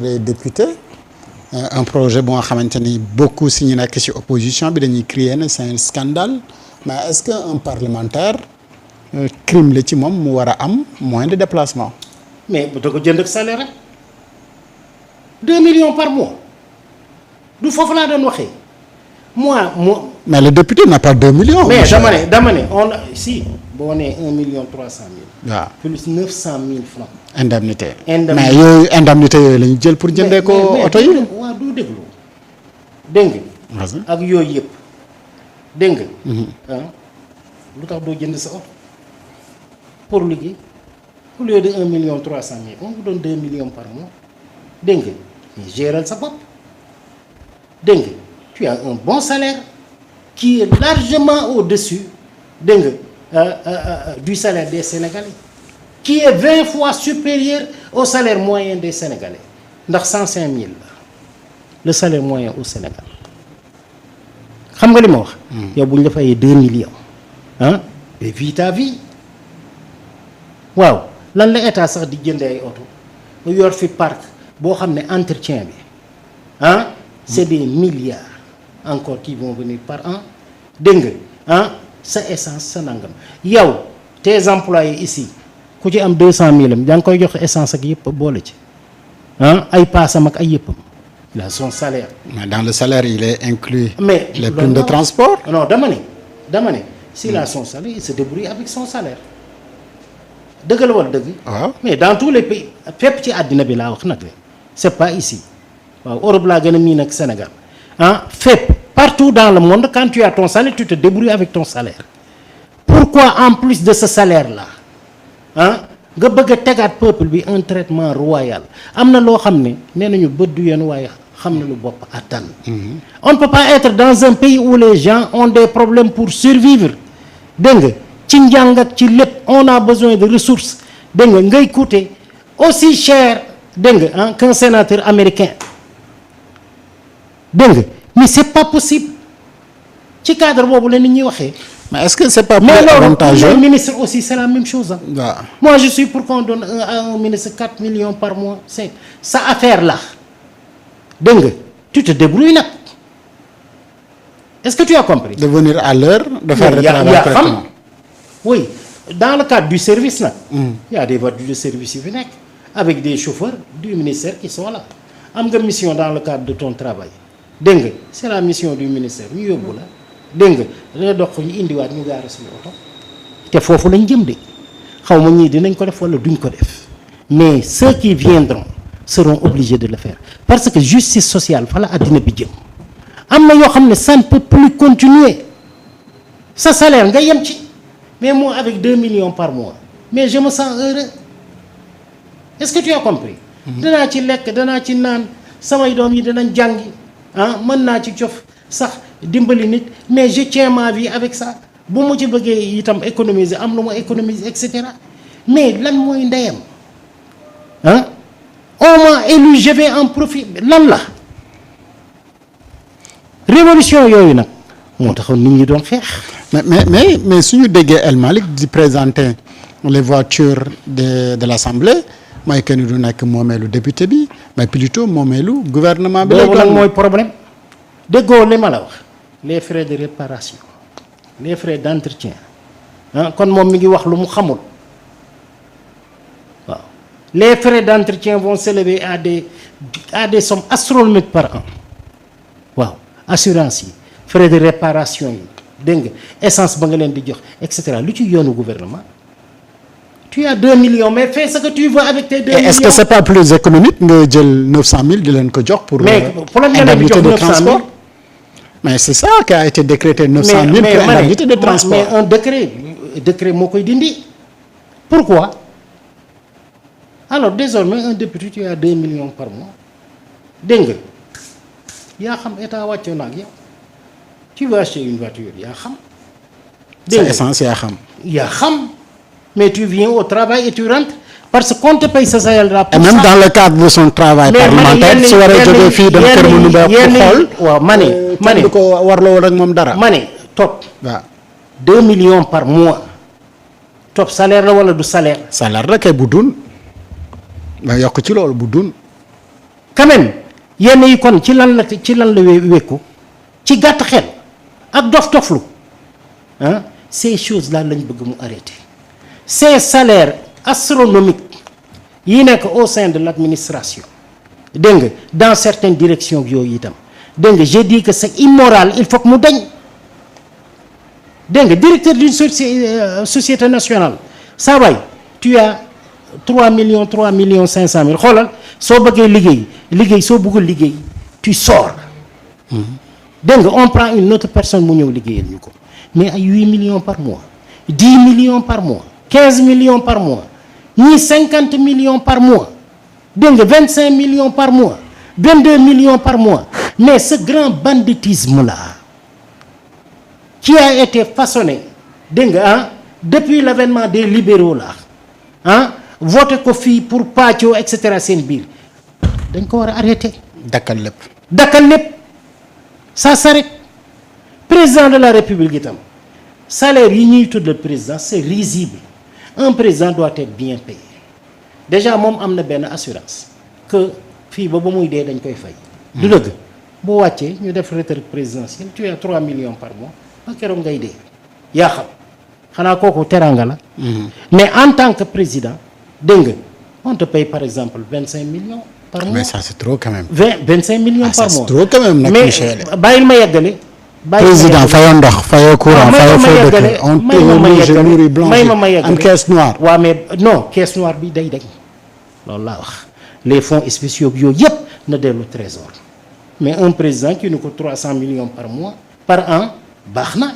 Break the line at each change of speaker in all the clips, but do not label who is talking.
les députés un projet bu nga xamante ni beaucoup si ñu nekk ci opposition bi dañuy crier ne c'est un scandale mais est-ce que un parlementaire crime la ci moom mu war a am moyen de déplacement.
mais bu da ko jënd ak salaire rek 2 millions par mois du foofu laa doon waxee moi.
mais le député n'a pas 2 millions.
mais dama ne on a si boo nee 1 million 300 mille.
waaw
plus 900 000 francs.
indemnité.
indemnité
mais yooyu indemnité yooyu la ñu jël pour jëndee ko oto yi.
waaw du déglu dégg nga. ak yooyu yëpp dégg nga. lu tax doo jënd sa oto pour liggéey au lieu de 1 million 300 000 on vous donne 2 millions par mois dégg nga mais géral sa bopp dégg nga tu as un bon salaire qui est largement au-dessus dégg nga du salaire des Sénégalais qui est 20 fois supérieur au salaire moyen des Sénégalais ndax 105 000 la le salaire moyen au Sénégal xam nga li ma wax. yow bu ñu la fayee 2 millions ah et vis ta vie waaw lan la état sax di jëndee ay oto yor fi parc boo xam ne entretien bi ah c'est des milliards encore qui vont venir par an dégg nga ah sa essence sa nangam yow tes employés ici ku ci am 200 000 am yaa ngi koy jox essence ak yëpp boole ci ah ay paasam ak ay yëppam il a son salaire.
mais dans le salaire il est inclus.
mais
les primes de transport.
non dama ne s'il a son salaire il se débrouille avec son salaire dëgg la wala dëgg.
waaw
mais dans tous les pays fépp ci àddina bi laa wax nag la c'est pas ici waaw Europe laa gën a miin ak Sénégal ah fépp partout dans le monde quand tu as ton salaire tu te débrouilles avec ton salaire pourquoi en plus de ce salaire là ah nga bëgg a tegaat peuple bi un traitement royal am na loo xam ne nee nañu bët du yéen waaye xam na lu bopp attan. On ne peut pas être dans un pays où les gens ont des problèmes pour survivre dégg nga ci njàng ak ci lépp on a besoin de ressources dégg nga ngay coûter aussi cher dégg nga qu'un sénateur américain dégg nga mais c'est pas possible ci cadre boobu la nit ñuy waxee.
mais est-ce que c'est pas plus
mais
avantageux
loolu ministre aussi c'est la même chose
waaw.
moi je suis pour qu'on donne à un ministre 4 millions par mois c'est sa affaire là dégg nga tu te débrouilles nag est-ce que tu as compris.
de venir à l'heure de faire le travail correctement.
Oui, dans le cadre du service nag. Il y a des voitures de service yu fi nekk avec des chauffeurs du ministère qui sont là am nga mission dans le cadre de ton travail dégg nga c'est la mission du ministère ñu yóbbu la dégg nga danga dox ñu indiwaat ñu gaara suñu oto te foofu lañ jëm de xaw ma ñii dinañ ko def wala duñ ko def mais ceux qui viendront seront obligés de le faire parce que justice sociale fa la àddina bi jëm am na yoo xam ne ça ne peut plus continuer sa salaire nga yem ci mais moi avec 2 millions par mois mais je me sens heureux est-ce que tu as compris. danaa ci lekk danaa ci naan samay doom yi danañ jàngi ah mën naa ci cof sax dimbali nit mais je tiens ma vie avec ça bu mu ci bëggee itam économiser am lu ma économiser et cetera mais lan mooy ndeyam ah on m'a élu je vais en profiter lan la révolution yooyu nag moo taxoon nit ñi doon xeex.
mais suñu déggee El Malick di présenter les voitures de l'Assemblée mooy que ni du nekk moomeelu député bi mais plutôt moomeelu gouvernement bi.
boobu nag mooy problème déggoo li ma la wax les frais de réparation les frais d'entretien ah kon moom mi ngi wax lu mu xamul waaw les frais d'entretien vont s'élever à des sommes astronomiques par an waaw assurance yi frais de réparation yi dégg nga essence ba nga leen di jox et cetera lu ci yoonu gouvernement. Tu as 2 millions mais fais ce que tu veux avec tes 2 millions.
Est-ce que c'est pas plus économique nga jël 900 000 di leen ko jox pour.
mais
indemnité de transport. mais c'est ça qui a été décrété 900 000 pour indemnité de transport.
mais un décret moo koy dindi. pourquoi alors désormais un député tu as 2 millions par mois dégg nga yaa xam état wàccoon na ak yow tu vas acheter une voiture yaa xam.
dégg nga c'est essence yaa xam.
yaa xam. mais tu viens au travail et tu rentres parce qu'on te paye sa salaire là.
et même dans le cadre de son travail parlementaire su waree jógee fii dem kër mu nubaa ko xool.
waaw ma ne
du ko warloo woon ak moom dara.
ma ne top.
waaw
2 millions par mois top salaire la wala du salaire.
salaire la kay bu dun nga yokk ci loolu bu dun.
quand même yenn yi kon ci lan la wékku ci gàtt xel ak dof-doflu ah ces choses là lañ bëgg mu arrêter ces salaires astronomiques yi nekk au sein de l'administration dégg nga dans certaines directions yooyu itam dégg nga j'ai dit que c'est immoral il faut que mu dañ dégg nga directeur d'une société nationale saa waay tu as 3 millions 500 000 xoolal soo bëggee liggéey soo bëggul liggéey tu sors dégg nga on prend une autre personne mu ñëw liggéeyal ñu ko mais ay 8 millions par mois 10 millions par mois 15 millions par mois ñii 50 millions par mois dégg nga 25 millions par mois 22 millions par mois mais ce grand banditisme là qui a été façonné dégg nga ah depuis l'avènement des libéraux là ah voté ko fii pour pàccoo et cetera seen biir dañ ko war a arrêter.
dakkal lépp. Ça s'arrête. Président de la République itam salaire yi ñuy tudd le président c'est risible un président doit être bien payé déjà moom am na benn assurance que fii ba muy dee dañ koy fay. du dëgg boo wàccee ñu def retraite présidentielle tu as 3 millions par mois ba keroog ngay dee yaa xam xanaa kooku teranga la. mais en tant que président dégg nga on te paye par exemple 25 millions. par mois mais ça c'est trop quand même.
25 millions par mois
c'est trop quand même nag.
mais bàyyil ma yeggale.
président fayoo ndox fayoo courant fayoo feu de cœur on nourrit blanchi am caisse noire.
waaw mais non caisse noire bi day dañ loolu laa wax les fonds spéciaux yooyu yëpp na dellu trésor mais un président qui nous coûte 300 millions par mois par an baax na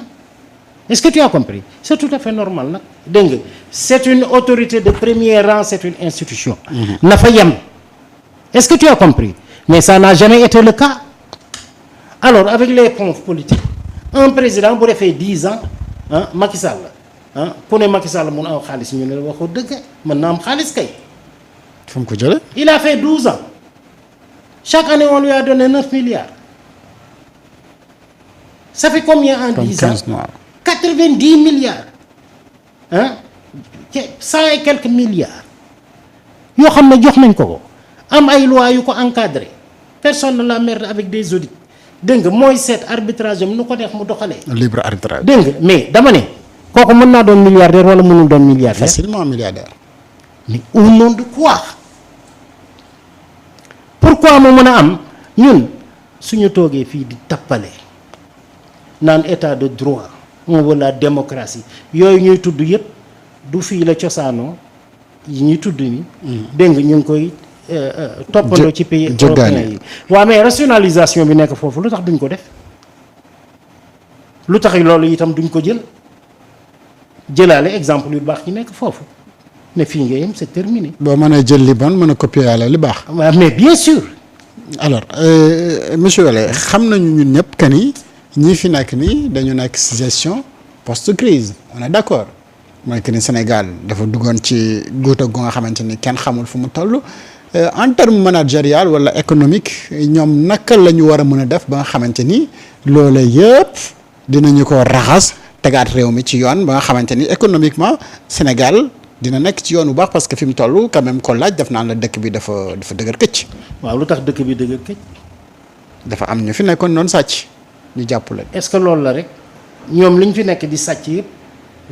est-ce que tu as compris c'est tout à fait normal nag dégg nga c'est une autorité de premier rang c'est une institution. na fa yem. Est-ce que tu as compris? Mais ça n'a jamais été le cas. Alors, avec les ponts politiques, un président bu defee 10 ans ah Macky Sall ah ku ne Macky Sall mun am xaalis ñu ne la waxoo dëgg mën na am xaalis kay.
fu mu ko jëlee.
Il a fait 12 ans. Chaque année, on lui a donné 9 milliards. Ça fait combien en 10 ans? 90 milliards. Hein? 100 et quelques milliards. yoo xam ne jox nañ ko. am ay lois yu ko encadré personne ne l'emmerde avec des audits dégg nga mooy seet arbitrage am nu ko neex mu doxalee.
libre arbitrage.
dégg nga mais dama ne kooku mën naa doon milliardaire wala mënul doon milliardaire.
facilement milliardaire.
mais au nom de quoi. pourquoi mu mën a am ñun suñu toogee fii di tappale naan état de droit on veut la démocratie yooyu ñuy tudd yëpp du fii la cosaanoo yi ñuy tudd ni dégg nga ñu ngi koy. toppandoo ci pays européens yi waaw mais rationalisation bi nekk foofu lu tax duñ ko def lu tax loolu itam duñ ko jëlaale exemple yu baax yi nekk foofu ne fii nga yem c'est terminé.
boo mënee jël li bon mën a copier yàlla li baax.
waaw mais bien sûr.
alors monsieur Wele xam nañu ñun ñëpp que ni ñii fi nekk nii dañu nekk ci gestion post crise on est d'accord mooy que ni Sénégal dafa duggoon ci guuta gu nga xamante ni kenn xamul fu mu toll. En terme managérial wala économique ñoom naka la ñu war a mën a def ba nga xamante ni loolu yëpp dinañu ko raxas tegaat réew mi ci yoon ba nga xamante ni économiquement Sénégal dina nekk ci yoon bu baax parce que fi mu toll quand même ko laaj def naan la dëkk bi dafa dëgër këcc.
waaw lu tax dëkk bi dëgër këcc.
dafa am ñu fi nekkoon noonu sàcc ñu jàpp leen.
est-ce que loolu la rek ñoom li ñu fi nekk di sàcc yëpp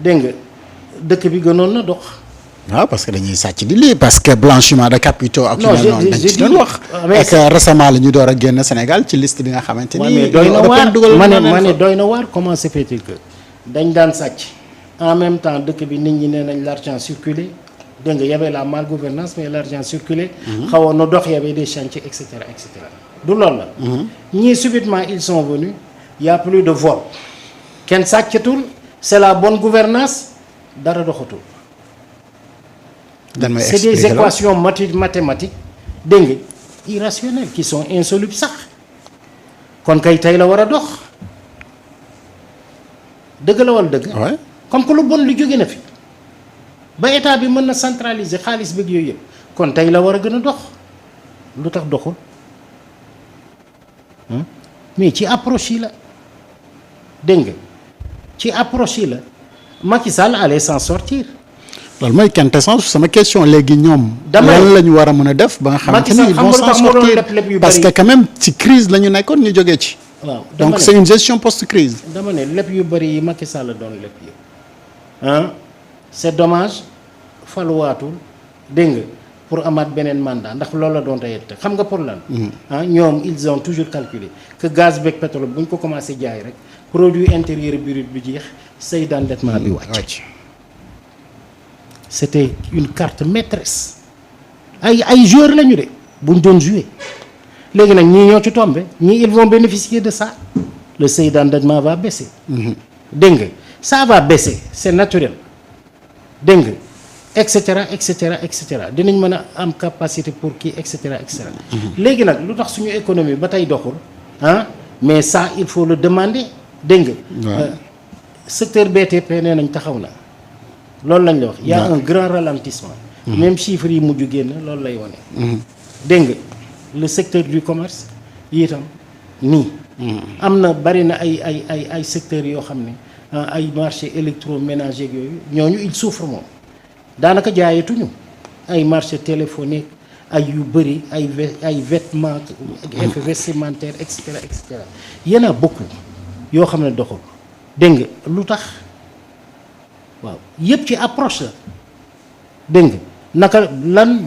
dégg nga dëkk bi gënoon na dox.
waaw parce que dañuy sàcc di lii parce que blanchiment de capitaux ak yu mel noonu dañ ci doon wax ak récemment la ñu door a génn Sénégal ci liste bi nga xamante ni
mais doy na waar ma ne doy na waar comment se fait-il que dañ daan sàcc en même temps dëkk bi nit ñi nee nañ l'argent circulait dégg nga y avait la malgouvernance mais l'argent circulait xawoon na dox y avait des chantiers et cetera du loolu la ñii subitement ils sont venus y a plus de vol kenn sàccatul c'est la bonne gouvernance dara doxatul. C'est des équations mathématiques dégg nga irrationnelles qui sont insolubles sax kon kay tey la war a dox dëgg la wala dëgg. comme que lu bon lu jóge na fi ba état bi mën na centraliser xaalis beeg yooyu yëpp kon tey la war a gën a dox lu tax doxul mais ci approche yi la dégg nga ci approche yi la Macky Sall allait s'en sortir.
loolu mooy quintessence sama question léegi ñoom.
dama
lan la ñu war a mën a def ba nga xamante ni ils vont s'en sortir parce que quand même ci crise la ñu nekkoon ñu jógee ci.
waaw
donc c'est une gestion post-crise.
dama ne lépp yu bëri yi Macky Sall doon lépp yëpp ah c'est dommage faluwaatul dégg nga pour amaat beneen mandat ndax loolu la doon tey xam nga pour lan. ah ñoom ils ont toujours calculé que gaz beeg pétrole bu ñu ko commencé jaay rek produit intérieur brut bi jeex say d'endettement bi wàcc. C'était une carte maîtresse ay joueurs lañu de buñ doon jouer léegi nag ñii ñoo ci tombé ñii ils vont bénéficier de ça le seuil d'endettement va baisser. dégg nga ça va baisser c'est naturel dégg nga et cetera et cetera et cetera dinañ mën a am capacité pour kii et cetera et cetera. léegi nag lu tax suñu économie ba tey doxul ah mais ça il faut le demander dégg nga. secteur BTP nee nañ taxaw na. loolu lañ la wax y a un grand ralentissement. même chiffres yi mujj génn loolu lay wane. dégg nga le secteur du commerce yi itam nii. am na bari na ay secteurs yoo xam ne ay marché électroménager yooyu ñooñu il souffre moom daanaka jaayatuñu ay marché téléphonique ay yu bëri ay vêtements effets vestimentaires et cetera et cetera y en a beaucoup yoo xam ne doxul dégg nga lu tax. waaw yëpp ci approche la dégg nga naka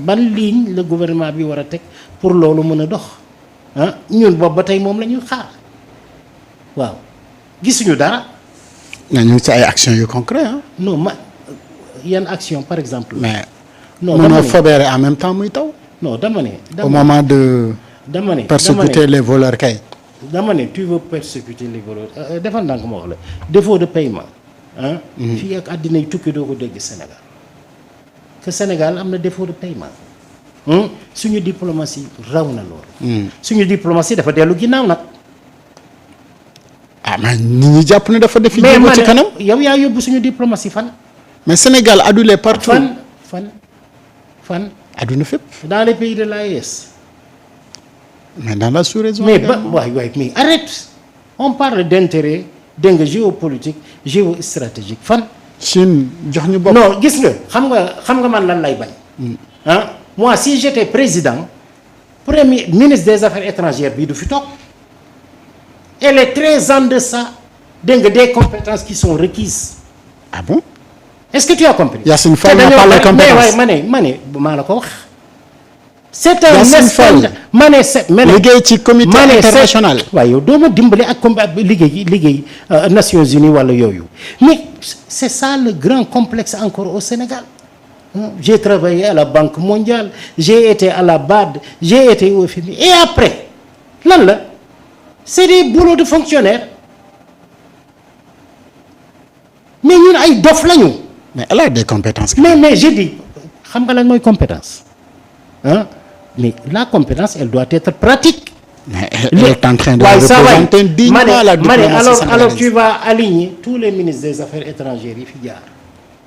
ban ligne la gouvernement bi war a teg pour loolu mën a dox ah ñun boobu ba tey moom la ñuy xaar waaw gisuñu dara.
mais ñu ngi ci ay actions yu concret ah.
non yan action par exemple.
mais
non
mën a fobeere en même temps muy taw.
non dama ne.
au moment de.
dama ne
persécuter les voleurs kay.
dama ne tu veux persécuter les voleurs defal ndànk ma wax la défaut de paiement. fii ak àddina yi tukki doo ko dégg Sénégal que Sénégal am na défaut de paiement suñu diplomatie raw na loolu. suñu diplomatie dafa dellu ginnaaw nag.
ah mais nit ñi jàpp ne dafa def. jéego ci kanam
yow yaa yóbbu suñu diplomatie fan.
mais Sénégal adulé partout.
fan.
aduna fépp.
dans les pays de l'AES.
mais dans la sous-région.
mais waay mais arrête on parle d'intérêt. dégg nga géopolitique géostratégique fan.
Chine jox ñu bopp.
non gis nga xam nga man lan lay bañ. ah moi si j'étais président premier ministre des affaires étrangères bii du fi toog. elle est très en deçà dégg nga des compétences qui sont requises.
ah bon.
est-ce que tu as compris.
Yacine Fall n'a pas les compétences
mais ma ne maa la ko wax. c'est un scandale
liggéey ci comité international.
waaw yow doo ma dimbali ak liggéey Nations Unies wala yooyu mais c'est ça le grand complexe encore au Sénégal. J'ai travaillé à la Banque mondiale j'ai été à la BAD j'ai été au FMI et après lan la c'est des boulots de fonctionnaires mais ñun ay dof lañu.
mais elle a des compétences.
mais je dis xam nga lan mooy compétence mais la compétence elle doit être pratique.
mais elle est en train de représenter dignement la diplomatie sénégalaise.
alors tu vas aligner tous les ministres des affaires étrangères yi fi jaar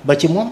ba ci moom